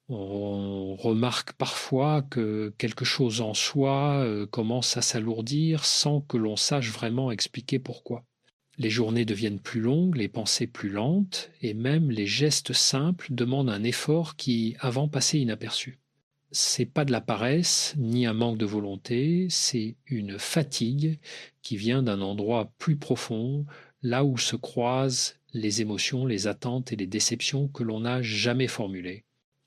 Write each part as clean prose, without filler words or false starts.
On remarque parfois que quelque chose en soi commence à s'alourdir sans que l'on sache vraiment expliquer pourquoi. Les journées deviennent plus longues, les pensées plus lentes, et même les gestes simples demandent un effort qui avant passait inaperçu. C'est pas de la paresse ni un manque de volonté, c'est une fatigue qui vient d'un endroit plus profond, là où se croisent les émotions, les attentes et les déceptions que l'on n'a jamais formulées.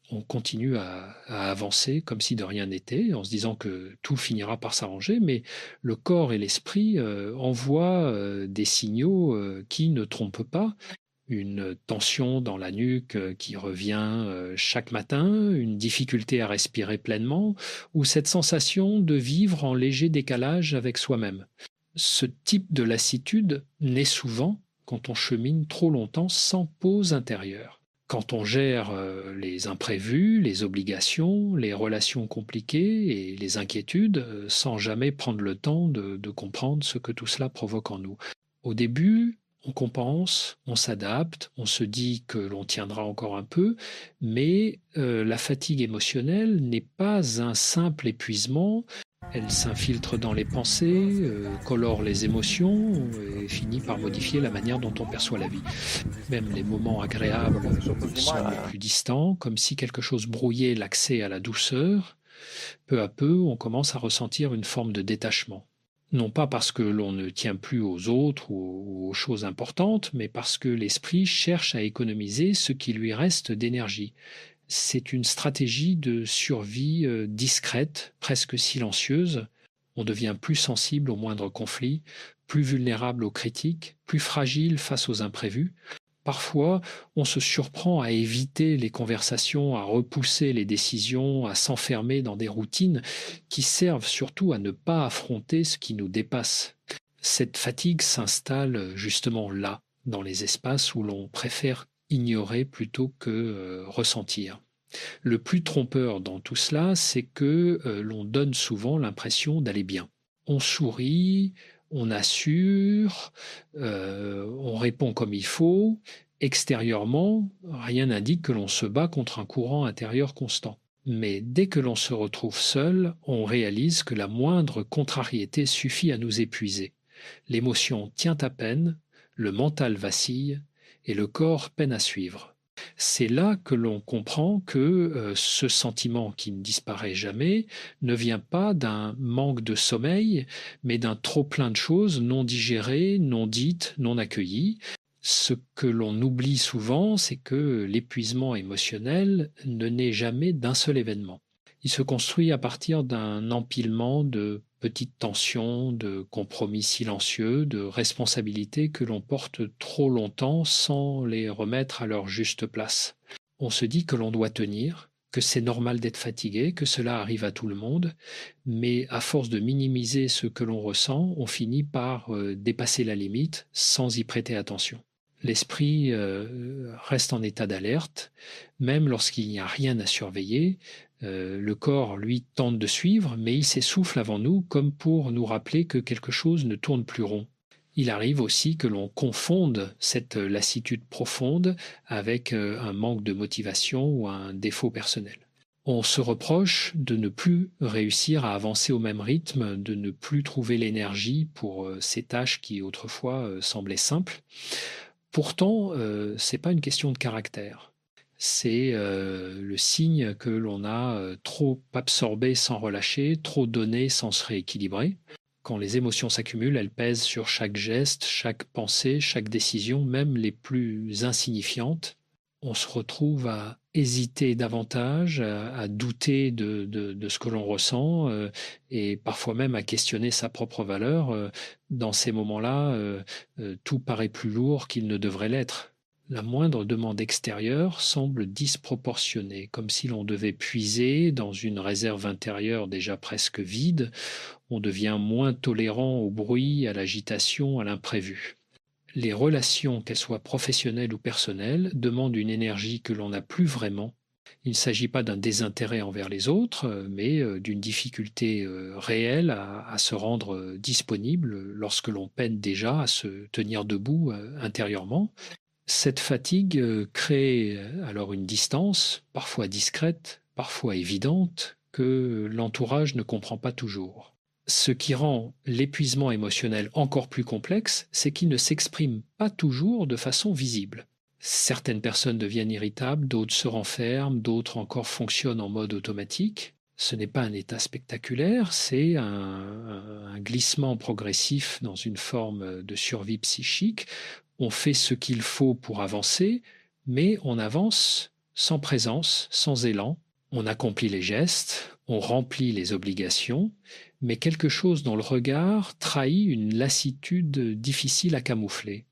On continue à avancer comme si de rien n'était, en se disant que tout finira par s'arranger, mais le corps et l'esprit envoient des signaux qui ne trompent pas. Une tension dans la nuque qui revient chaque matin, une difficulté à respirer pleinement, ou cette sensation de vivre en léger décalage avec soi-même. Ce type de lassitude naît souvent quand on chemine trop longtemps sans pause intérieure. Quand on gère les imprévus, les obligations, les relations compliquées et les inquiétudes sans jamais prendre le temps de comprendre ce que tout cela provoque en nous. Au début, on compense, on s'adapte, on se dit que l'on tiendra encore un peu, mais la fatigue émotionnelle n'est pas un simple épuisement, elle s'infiltre dans les pensées, colore les émotions et finit par modifier la manière dont on perçoit la vie. Même les moments agréables semblent plus distants, comme si quelque chose brouillait l'accès à la douceur. Peu à peu, on commence à ressentir une forme de détachement. Non pas parce que l'on ne tient plus aux autres ou aux choses importantes, mais parce que l'esprit cherche à économiser ce qui lui reste d'énergie. C'est une stratégie de survie discrète, presque silencieuse. On devient plus sensible aux moindres conflits, plus vulnérable aux critiques, plus fragile face aux imprévus. Parfois, on se surprend à éviter les conversations, à repousser les décisions, à s'enfermer dans des routines qui servent surtout à ne pas affronter ce qui nous dépasse. Cette fatigue s'installe justement là, dans les espaces où l'on préfère ignorer plutôt que ressentir. Le plus trompeur dans tout cela, c'est que l'on donne souvent l'impression d'aller bien. On sourit, on assure, on répond comme il faut. Extérieurement, rien n'indique que l'on se bat contre un courant intérieur constant. Mais dès que l'on se retrouve seul, on réalise que la moindre contrariété suffit à nous épuiser. L'émotion tient à peine, le mental vacille et le corps peine à suivre. C'est là que l'on comprend que ce sentiment qui ne disparaît jamais ne vient pas d'un manque de sommeil, mais d'un trop-plein de choses non digérées, non dites, non accueillies. Ce que l'on oublie souvent, c'est que l'épuisement émotionnel ne naît jamais d'un seul événement. Il se construit à partir d'un empilement de petites tensions, de compromis silencieux, de responsabilités que l'on porte trop longtemps sans les remettre à leur juste place. On se dit que l'on doit tenir, que c'est normal d'être fatigué, que cela arrive à tout le monde, mais à force de minimiser ce que l'on ressent, on finit par dépasser la limite sans y prêter attention. L'esprit reste en état d'alerte, même lorsqu'il n'y a rien à surveiller. Le corps, lui, tente de suivre, mais il s'essouffle avant nous comme pour nous rappeler que quelque chose ne tourne plus rond. Il arrive aussi que l'on confonde cette lassitude profonde avec un manque de motivation ou un défaut personnel. On se reproche de ne plus réussir à avancer au même rythme, de ne plus trouver l'énergie pour ces tâches qui autrefois semblaient simples. Pourtant, ce n'est pas une question de caractère. C'est le signe que l'on a trop absorbé sans relâcher, trop donné sans se rééquilibrer. Quand les émotions s'accumulent, elles pèsent sur chaque geste, chaque pensée, chaque décision, même les plus insignifiantes. On se retrouve à hésiter davantage, à douter de ce que l'on ressent et parfois même à questionner sa propre valeur. Dans ces moments-là, tout paraît plus lourd qu'il ne devrait l'être. La moindre demande extérieure semble disproportionnée, comme si l'on devait puiser dans une réserve intérieure déjà presque vide. On devient moins tolérant au bruit, à l'agitation, à l'imprévu. Les relations, qu'elles soient professionnelles ou personnelles, demandent une énergie que l'on n'a plus vraiment. Il ne s'agit pas d'un désintérêt envers les autres, mais d'une difficulté réelle à se rendre disponible lorsque l'on peine déjà à se tenir debout intérieurement. Cette fatigue crée alors une distance, parfois discrète, parfois évidente, que l'entourage ne comprend pas toujours. Ce qui rend l'épuisement émotionnel encore plus complexe, c'est qu'il ne s'exprime pas toujours de façon visible. Certaines personnes deviennent irritables, d'autres se renferment, d'autres encore fonctionnent en mode automatique. Ce n'est pas un état spectaculaire, c'est un glissement progressif dans une forme de survie psychique. On fait ce qu'il faut pour avancer, mais on avance sans présence, sans élan. On accomplit les gestes, on remplit les obligations, mais quelque chose dans le regard trahit une lassitude difficile à camoufler.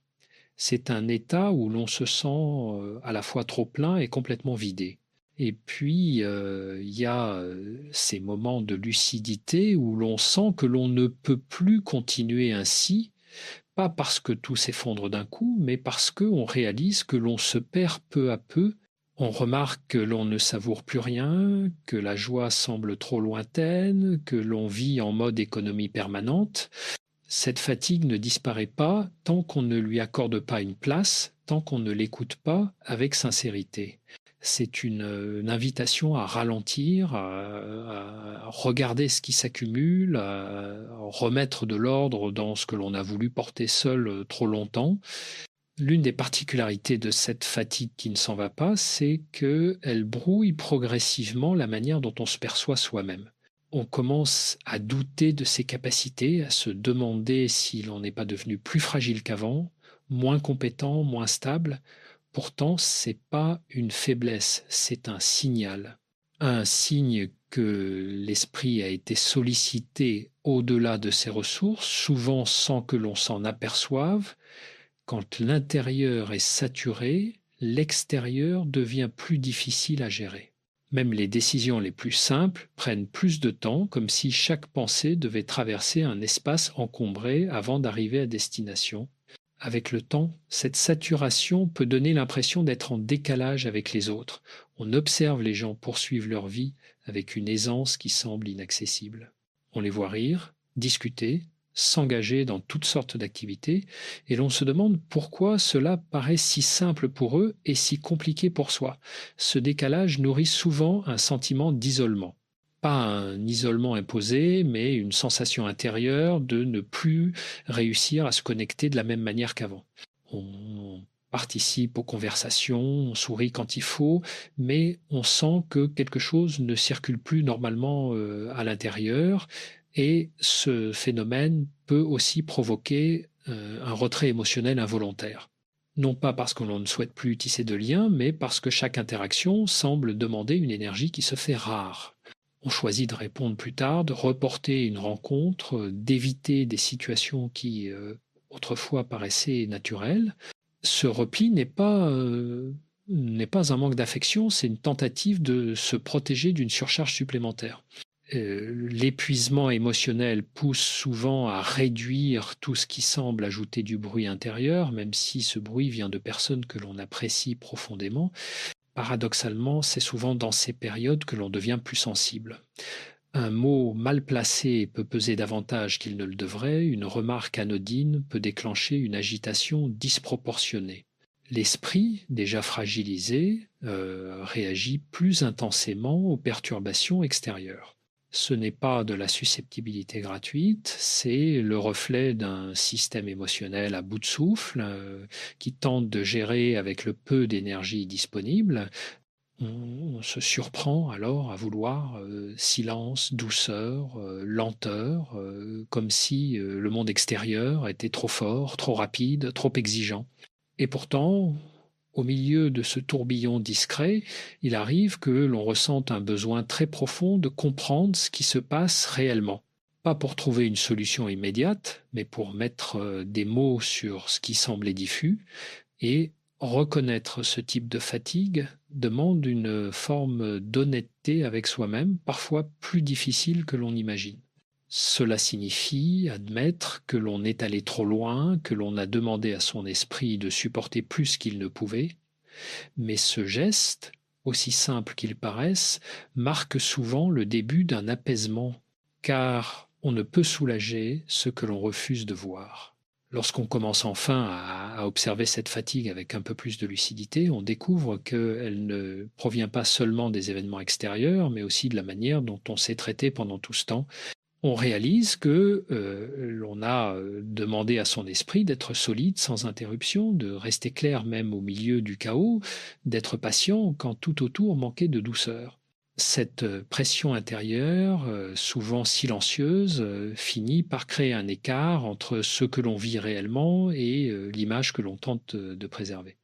C'est un état où l'on se sent à la fois trop plein et complètement vidé. Et puis, il y a ces moments de lucidité où l'on sent que l'on ne peut plus continuer ainsi, pas parce que tout s'effondre d'un coup, mais parce qu'on réalise que l'on se perd peu à peu. On remarque que l'on ne savoure plus rien, que la joie semble trop lointaine, que l'on vit en mode économie permanente. Cette fatigue ne disparaît pas tant qu'on ne lui accorde pas une place, tant qu'on ne l'écoute pas avec sincérité. C'est une invitation à ralentir, à regarder ce qui s'accumule, à remettre de l'ordre dans ce que l'on a voulu porter seul trop longtemps. L'une des particularités de cette fatigue qui ne s'en va pas, c'est qu'elle brouille progressivement la manière dont on se perçoit soi-même. On commence à douter de ses capacités, à se demander si l'on n'est pas devenu plus fragile qu'avant, moins compétent, moins stable. Pourtant, ce n'est pas une faiblesse, c'est un signal. Un signe que l'esprit a été sollicité au-delà de ses ressources, souvent sans que l'on s'en aperçoive. Quand l'intérieur est saturé, l'extérieur devient plus difficile à gérer. Même les décisions les plus simples prennent plus de temps, comme si chaque pensée devait traverser un espace encombré avant d'arriver à destination. Avec le temps, cette saturation peut donner l'impression d'être en décalage avec les autres. On observe les gens poursuivre leur vie avec une aisance qui semble inaccessible. On les voit rire, discuter, s'engager dans toutes sortes d'activités, et l'on se demande pourquoi cela paraît si simple pour eux et si compliqué pour soi. Ce décalage nourrit souvent un sentiment d'isolement. Pas un isolement imposé, mais une sensation intérieure de ne plus réussir à se connecter de la même manière qu'avant. On participe aux conversations, on sourit quand il faut, mais on sent que quelque chose ne circule plus normalement à l'intérieur, et ce phénomène peut aussi provoquer un retrait émotionnel involontaire. Non pas parce que l'on ne souhaite plus tisser de liens, mais parce que chaque interaction semble demander une énergie qui se fait rare. On choisit de répondre plus tard, de reporter une rencontre, d'éviter des situations qui autrefois paraissaient naturelles. Ce repli n'est pas un manque d'affection, c'est une tentative de se protéger d'une surcharge supplémentaire. L'épuisement émotionnel pousse souvent à réduire tout ce qui semble ajouter du bruit intérieur, même si ce bruit vient de personnes que l'on apprécie profondément. Paradoxalement, c'est souvent dans ces périodes que l'on devient plus sensible. Un mot mal placé peut peser davantage qu'il ne le devrait, une remarque anodine peut déclencher une agitation disproportionnée. L'esprit, déjà fragilisé, réagit plus intensément aux perturbations extérieures. Ce n'est pas de la susceptibilité gratuite, c'est le reflet d'un système émotionnel à bout de souffle qui tente de gérer avec le peu d'énergie disponible. On se surprend alors à vouloir silence, douceur, lenteur, comme si le monde extérieur était trop fort, trop rapide, trop exigeant. Et pourtant, au milieu de ce tourbillon discret, il arrive que l'on ressente un besoin très profond de comprendre ce qui se passe réellement. Pas pour trouver une solution immédiate, mais pour mettre des mots sur ce qui semblait diffus. Et reconnaître ce type de fatigue demande une forme d'honnêteté avec soi-même, parfois plus difficile que l'on imagine. Cela signifie admettre que l'on est allé trop loin, que l'on a demandé à son esprit de supporter plus qu'il ne pouvait, mais ce geste, aussi simple qu'il paraisse, marque souvent le début d'un apaisement, car on ne peut soulager ce que l'on refuse de voir. Lorsqu'on commence enfin à observer cette fatigue avec un peu plus de lucidité, on découvre qu'elle ne provient pas seulement des événements extérieurs, mais aussi de la manière dont on s'est traité pendant tout ce temps. On réalise que l'on a demandé à son esprit d'être solide sans interruption, de rester clair même au milieu du chaos, d'être patient quand tout autour manquait de douceur. Cette pression intérieure, souvent silencieuse, finit par créer un écart entre ce que l'on vit réellement et l'image que l'on tente de préserver.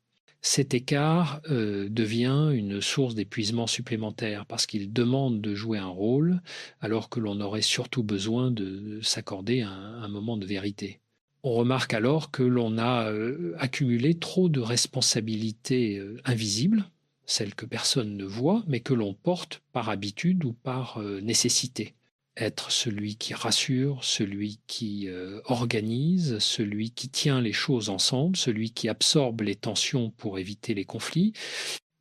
Cet écart devient une source d'épuisement supplémentaire parce qu'il demande de jouer un rôle alors que l'on aurait surtout besoin de s'accorder un moment de vérité. On remarque alors que l'on a accumulé trop de responsabilités invisibles, celles que personne ne voit, mais que l'on porte par habitude ou par nécessité. Être celui qui rassure, celui qui organise, celui qui tient les choses ensemble, celui qui absorbe les tensions pour éviter les conflits.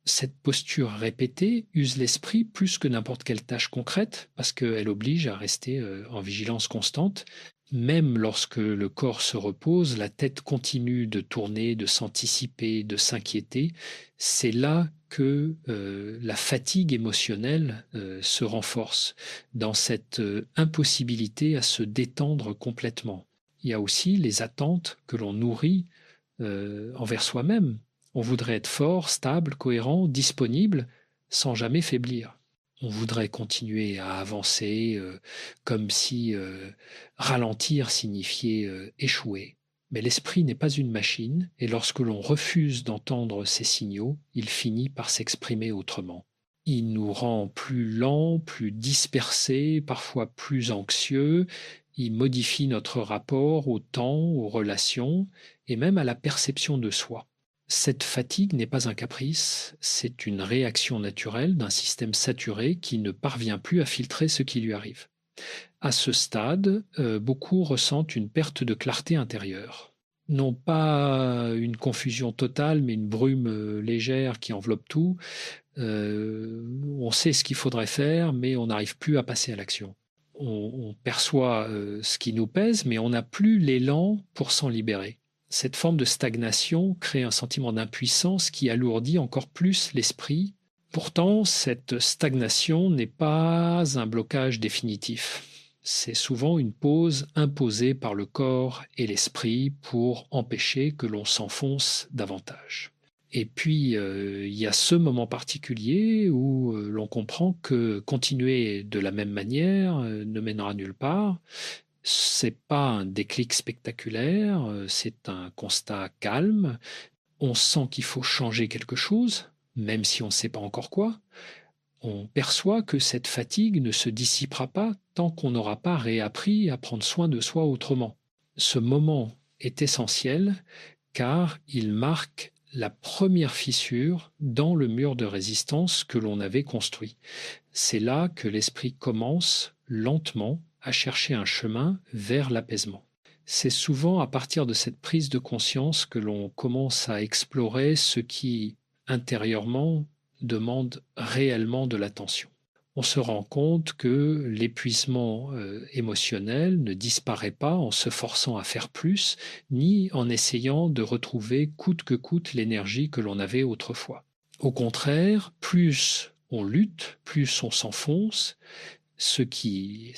Cette posture répétée use l'esprit plus que n'importe quelle tâche concrète parce qu'elle oblige à rester en vigilance constante. Même lorsque le corps se repose, la tête continue de tourner, de s'anticiper, de s'inquiéter. C'est là que la fatigue émotionnelle se renforce, dans cette impossibilité à se détendre complètement. Il y a aussi les attentes que l'on nourrit envers soi-même. On voudrait être fort, stable, cohérent, disponible, sans jamais faiblir. On voudrait continuer à avancer comme si ralentir signifiait échouer. Mais l'esprit n'est pas une machine, et lorsque l'on refuse d'entendre ces signaux, il finit par s'exprimer autrement. Il nous rend plus lents, plus dispersés, parfois plus anxieux. Il modifie notre rapport au temps, aux relations et même à la perception de soi. Cette fatigue n'est pas un caprice, c'est une réaction naturelle d'un système saturé qui ne parvient plus à filtrer ce qui lui arrive. À ce stade, beaucoup ressentent une perte de clarté intérieure. Non pas une confusion totale, mais une brume légère qui enveloppe tout. On sait ce qu'il faudrait faire, mais on n'arrive plus à passer à l'action. On perçoit ce qui nous pèse, mais on n'a plus l'élan pour s'en libérer. Cette forme de stagnation crée un sentiment d'impuissance qui alourdit encore plus l'esprit. Pourtant, cette stagnation n'est pas un blocage définitif. C'est souvent une pause imposée par le corps et l'esprit pour empêcher que l'on s'enfonce davantage. Et puis, il y a ce moment particulier où l'on comprend que continuer de la même manière ne mènera nulle part. C'est pas un déclic spectaculaire, c'est un constat calme. On sent qu'il faut changer quelque chose, même si on ne sait pas encore quoi. On perçoit que cette fatigue ne se dissipera pas tant qu'on n'aura pas réappris à prendre soin de soi autrement. Ce moment est essentiel car il marque la première fissure dans le mur de résistance que l'on avait construit. C'est là que l'esprit commence lentement à chercher un chemin vers l'apaisement. C'est souvent à partir de cette prise de conscience que l'on commence à explorer ce qui, intérieurement, demande réellement de l'attention. On se rend compte que l'épuisement émotionnel ne disparaît pas en se forçant à faire plus, ni en essayant de retrouver coûte que coûte l'énergie que l'on avait autrefois. Au contraire, plus on lutte, plus on s'enfonce. Ce qui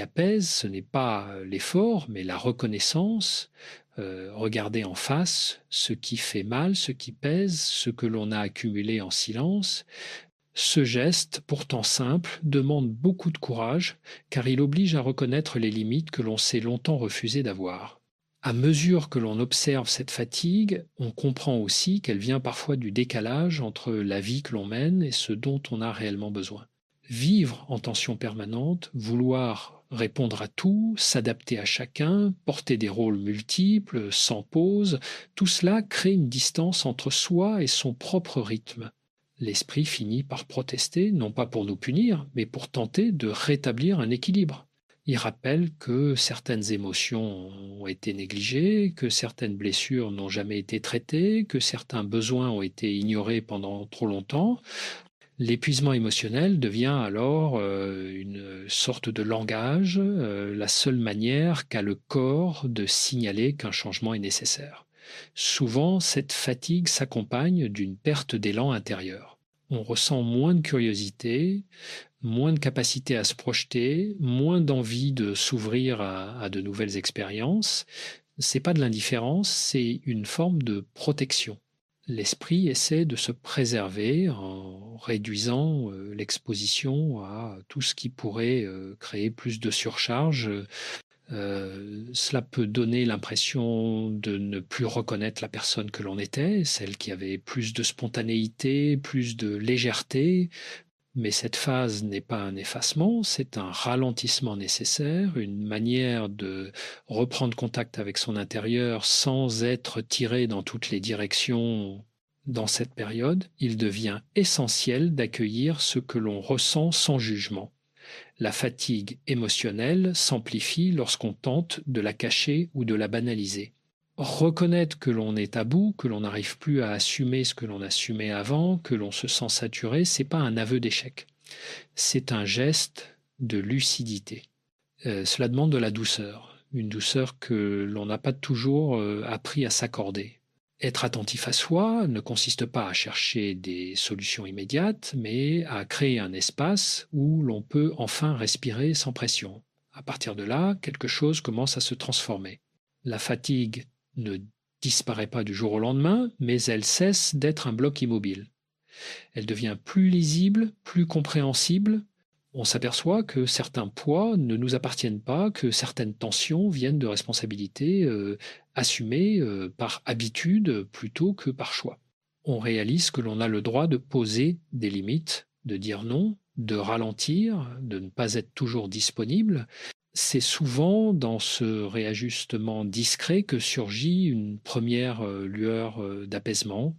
apaise, ce n'est pas l'effort, mais la reconnaissance, regarder en face ce qui fait mal, ce qui pèse, ce que l'on a accumulé en silence. Ce geste, pourtant simple, demande beaucoup de courage, car il oblige à reconnaître les limites que l'on s'est longtemps refusé d'avoir. À mesure que l'on observe cette fatigue, on comprend aussi qu'elle vient parfois du décalage entre la vie que l'on mène et ce dont on a réellement besoin. Vivre en tension permanente, vouloir répondre à tout, s'adapter à chacun, porter des rôles multiples, sans pause, tout cela crée une distance entre soi et son propre rythme. L'esprit finit par protester, non pas pour nous punir, mais pour tenter de rétablir un équilibre. Il rappelle que certaines émotions ont été négligées, que certaines blessures n'ont jamais été traitées, que certains besoins ont été ignorés pendant trop longtemps. L'épuisement émotionnel devient alors une sorte de langage, la seule manière qu'a le corps de signaler qu'un changement est nécessaire. Souvent, cette fatigue s'accompagne d'une perte d'élan intérieur. On ressent moins de curiosité, moins de capacité à se projeter, moins d'envie de s'ouvrir à de nouvelles expériences. C'est pas de l'indifférence, c'est une forme de protection. L'esprit essaie de se préserver en réduisant l'exposition à tout ce qui pourrait créer plus de surcharge. Cela peut donner l'impression de ne plus reconnaître la personne que l'on était, celle qui avait plus de spontanéité, plus de légèreté. Mais cette phase n'est pas un effacement, c'est un ralentissement nécessaire, une manière de reprendre contact avec son intérieur sans être tiré dans toutes les directions. Dans cette période, il devient essentiel d'accueillir ce que l'on ressent sans jugement. La fatigue émotionnelle s'amplifie lorsqu'on tente de la cacher ou de la banaliser. Reconnaître que l'on est à bout, que l'on n'arrive plus à assumer ce que l'on assumait avant, que l'on se sent saturé, c'est pas un aveu d'échec. C'est un geste de lucidité. Cela demande de la douceur, une douceur que l'on n'a pas toujours appris à s'accorder. Être attentif à soi ne consiste pas à chercher des solutions immédiates, mais à créer un espace où l'on peut enfin respirer sans pression. À partir de là, quelque chose commence à se transformer. La fatigue ne disparaît pas du jour au lendemain, mais elle cesse d'être un bloc immobile. Elle devient plus lisible, plus compréhensible. On s'aperçoit que certains poids ne nous appartiennent pas, que certaines tensions viennent de responsabilités assumées par habitude plutôt que par choix. On réalise que l'on a le droit de poser des limites, de dire non, de ralentir, de ne pas être toujours disponible. C'est souvent dans ce réajustement discret que surgit une première lueur d'apaisement,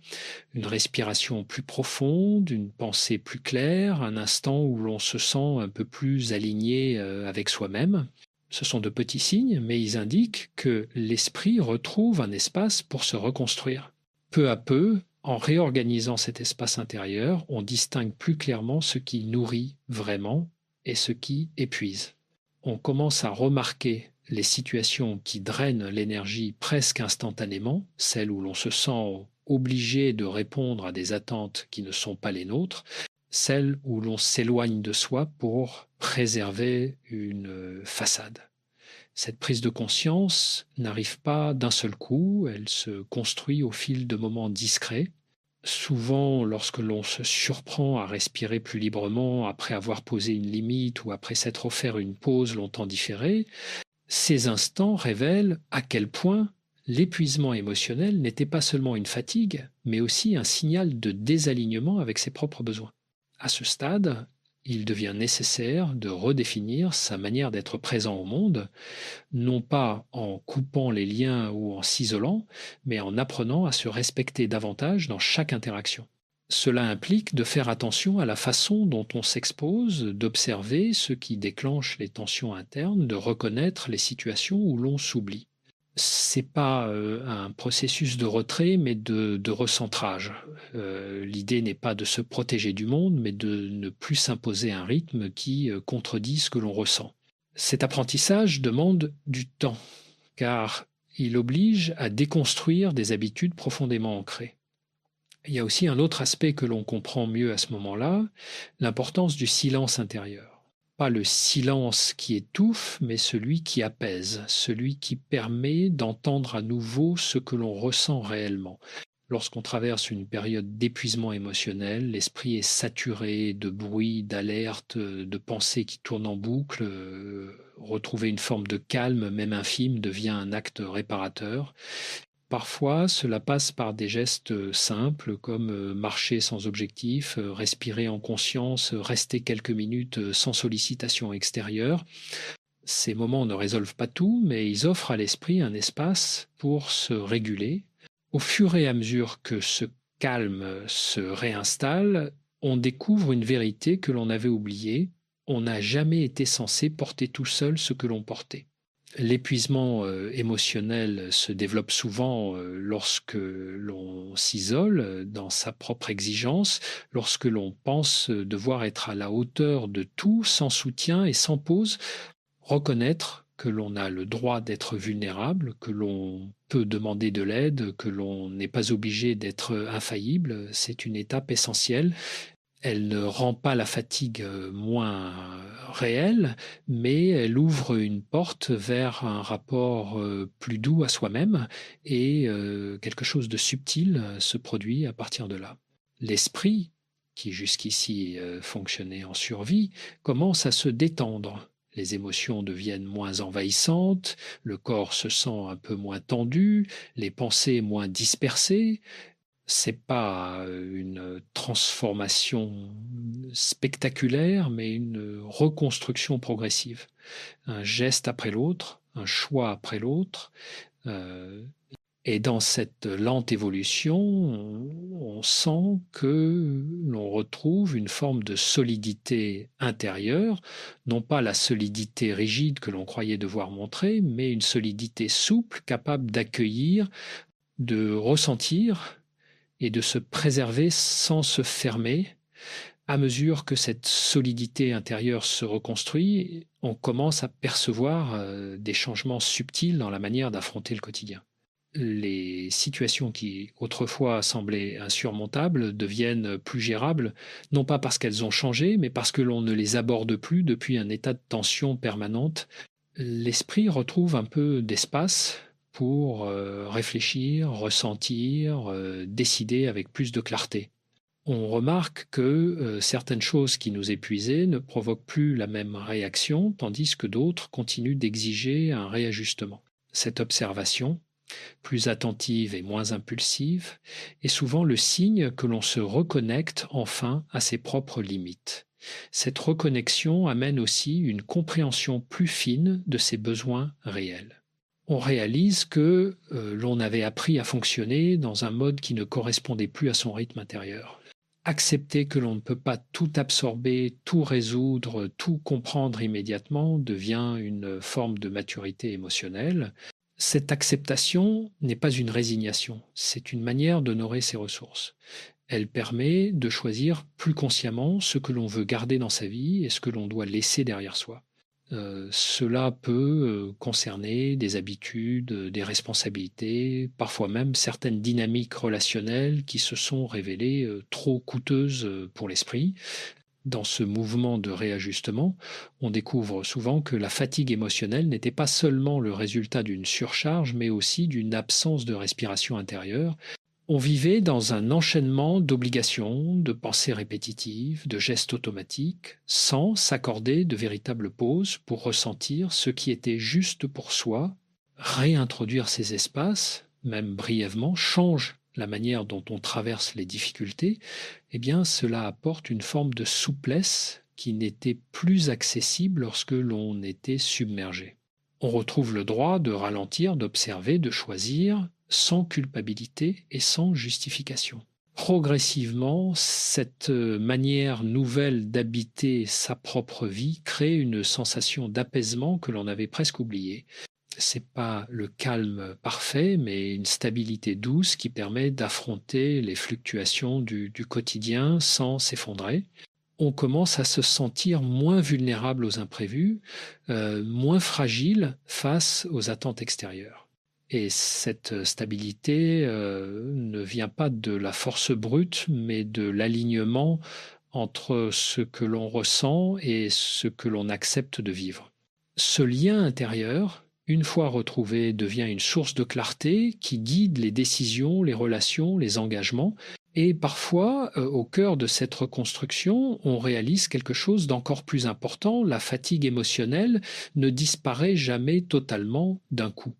une respiration plus profonde, une pensée plus claire, un instant où l'on se sent un peu plus aligné avec soi-même. Ce sont de petits signes, mais ils indiquent que l'esprit retrouve un espace pour se reconstruire. Peu à peu, en réorganisant cet espace intérieur, on distingue plus clairement ce qui nourrit vraiment et ce qui épuise. On commence à remarquer les situations qui drainent l'énergie presque instantanément, celles où l'on se sent obligé de répondre à des attentes qui ne sont pas les nôtres, celles où l'on s'éloigne de soi pour préserver une façade. Cette prise de conscience n'arrive pas d'un seul coup, elle se construit au fil de moments discrets. Souvent, lorsque l'on se surprend à respirer plus librement après avoir posé une limite ou après s'être offert une pause longtemps différée, ces instants révèlent à quel point l'épuisement émotionnel n'était pas seulement une fatigue, mais aussi un signal de désalignement avec ses propres besoins. À ce stade, il devient nécessaire de redéfinir sa manière d'être présent au monde, non pas en coupant les liens ou en s'isolant, mais en apprenant à se respecter davantage dans chaque interaction. Cela implique de faire attention à la façon dont on s'expose, d'observer ce qui déclenche les tensions internes, de reconnaître les situations où l'on s'oublie. C'est pas un processus de retrait, mais de recentrage. L'idée n'est pas de se protéger du monde, mais de ne plus s'imposer un rythme qui contredit ce que l'on ressent. Cet apprentissage demande du temps, car il oblige à déconstruire des habitudes profondément ancrées. Il y a aussi un autre aspect que l'on comprend mieux à ce moment-là, l'importance du silence intérieur. Pas le silence qui étouffe, mais celui qui apaise, celui qui permet d'entendre à nouveau ce que l'on ressent réellement. Lorsqu'on traverse une période d'épuisement émotionnel, l'esprit est saturé de bruit, d'alerte, de pensées qui tournent en boucle. Retrouver une forme de calme, même infime, devient un acte réparateur. Parfois, cela passe par des gestes simples comme marcher sans objectif, respirer en conscience, rester quelques minutes sans sollicitation extérieure. Ces moments ne résolvent pas tout, mais ils offrent à l'esprit un espace pour se réguler. Au fur et à mesure que ce calme se réinstalle, on découvre une vérité que l'on avait oubliée. On n'a jamais été censé porter tout seul ce que l'on portait. L'épuisement émotionnel se développe souvent lorsque l'on s'isole dans sa propre exigence, lorsque l'on pense devoir être à la hauteur de tout, sans soutien et sans pause. Reconnaître que l'on a le droit d'être vulnérable, que l'on peut demander de l'aide, que l'on n'est pas obligé d'être infaillible, c'est une étape essentielle. Elle ne rend pas la fatigue moins réelle, mais elle ouvre une porte vers un rapport plus doux à soi-même et quelque chose de subtil se produit à partir de là. L'esprit, qui jusqu'ici fonctionnait en survie, commence à se détendre. Les émotions deviennent moins envahissantes, le corps se sent un peu moins tendu, les pensées moins dispersées. C'est pas une transformation spectaculaire, mais une reconstruction progressive. Un geste après l'autre, un choix après l'autre. Et dans cette lente évolution, on sent que l'on retrouve une forme de solidité intérieure, non pas la solidité rigide que l'on croyait devoir montrer, mais une solidité souple, capable d'accueillir, de ressentir et de se préserver sans se fermer. À mesure que cette solidité intérieure se reconstruit, on commence à percevoir des changements subtils dans la manière d'affronter le quotidien. Les situations qui autrefois semblaient insurmontables deviennent plus gérables, non pas parce qu'elles ont changé, mais parce que l'on ne les aborde plus depuis un état de tension permanente. L'esprit retrouve un peu d'espace pour réfléchir, ressentir, décider avec plus de clarté. On remarque que certaines choses qui nous épuisaient ne provoquent plus la même réaction, tandis que d'autres continuent d'exiger un réajustement. Cette observation, plus attentive et moins impulsive, est souvent le signe que l'on se reconnecte enfin à ses propres limites. Cette reconnexion amène aussi une compréhension plus fine de ses besoins réels. On réalise que l'on avait appris à fonctionner dans un mode qui ne correspondait plus à son rythme intérieur. Accepter que l'on ne peut pas tout absorber, tout résoudre, tout comprendre immédiatement devient une forme de maturité émotionnelle. Cette acceptation n'est pas une résignation, c'est une manière d'honorer ses ressources. Elle permet de choisir plus consciemment ce que l'on veut garder dans sa vie et ce que l'on doit laisser derrière soi. Cela peut concerner des habitudes, des responsabilités, parfois même certaines dynamiques relationnelles qui se sont révélées trop coûteuses pour l'esprit. Dans ce mouvement de réajustement, on découvre souvent que la fatigue émotionnelle n'était pas seulement le résultat d'une surcharge, mais aussi d'une absence de respiration intérieure. On vivait dans un enchaînement d'obligations, de pensées répétitives, de gestes automatiques, sans s'accorder de véritables pauses pour ressentir ce qui était juste pour soi. Réintroduire ces espaces, même brièvement, change la manière dont on traverse les difficultés. Eh bien, cela apporte une forme de souplesse qui n'était plus accessible lorsque l'on était submergé. On retrouve le droit de ralentir, d'observer, de choisir, sans culpabilité et sans justification. Progressivement, cette manière nouvelle d'habiter sa propre vie crée une sensation d'apaisement que l'on avait presque oubliée. C'est pas le calme parfait, mais une stabilité douce qui permet d'affronter les fluctuations du quotidien sans s'effondrer. On commence à se sentir moins vulnérable aux imprévus, moins fragile face aux attentes extérieures. Et cette stabilité ne vient pas de la force brute, mais de l'alignement entre ce que l'on ressent et ce que l'on accepte de vivre. Ce lien intérieur, une fois retrouvé, devient une source de clarté qui guide les décisions, les relations, les engagements. Et parfois, au cœur de cette reconstruction, on réalise quelque chose d'encore plus important. La fatigue émotionnelle ne disparaît jamais totalement d'un coup.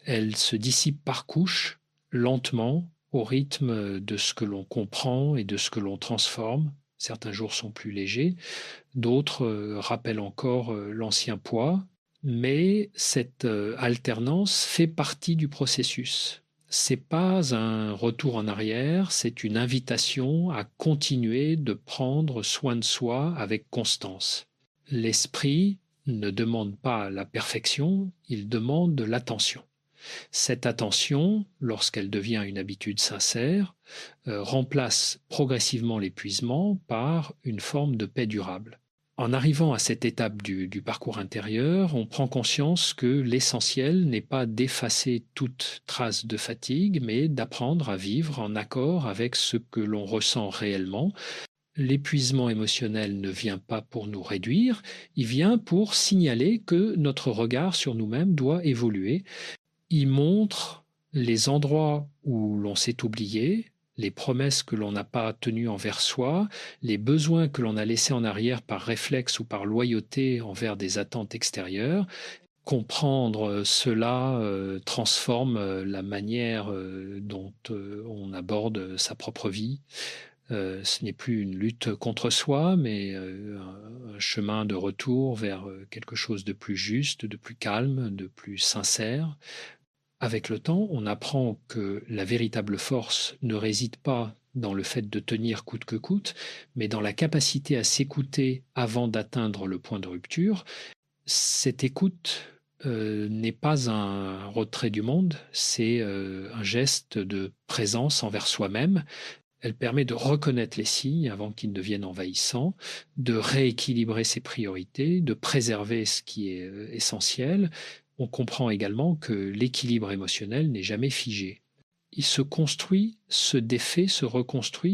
Elle se dissipe par couches, lentement, au rythme de ce que l'on comprend et de ce que l'on transforme. Certains jours sont plus légers, d'autres rappellent encore l'ancien poids, mais cette alternance fait partie du processus. C'est pas un retour en arrière, c'est une invitation à continuer de prendre soin de soi avec constance. L'esprit ne demande pas la perfection, il demande de l'attention. Cette attention, lorsqu'elle devient une habitude sincère, remplace progressivement l'épuisement par une forme de paix durable. En arrivant à cette étape du parcours intérieur, on prend conscience que l'essentiel n'est pas d'effacer toute trace de fatigue, mais d'apprendre à vivre en accord avec ce que l'on ressent réellement. L'épuisement émotionnel ne vient pas pour nous réduire, il vient pour signaler que notre regard sur nous-mêmes doit évoluer. Il montre les endroits où l'on s'est oublié, les promesses que l'on n'a pas tenues envers soi, les besoins que l'on a laissés en arrière par réflexe ou par loyauté envers des attentes extérieures. Comprendre cela transforme la manière dont on aborde sa propre vie. Ce n'est plus une lutte contre soi, mais un chemin de retour vers quelque chose de plus juste, de plus calme, de plus sincère. Avec le temps, on apprend que la véritable force ne réside pas dans le fait de tenir coûte que coûte, mais dans la capacité à s'écouter avant d'atteindre le point de rupture. Cette écoute n'est pas un retrait du monde, c'est un geste de présence envers soi-même. Elle permet de reconnaître les signes avant qu'ils ne deviennent envahissants, de rééquilibrer ses priorités, de préserver ce qui est essentiel. On comprend également que l'équilibre émotionnel n'est jamais figé. Il se construit, se défait, se reconstruit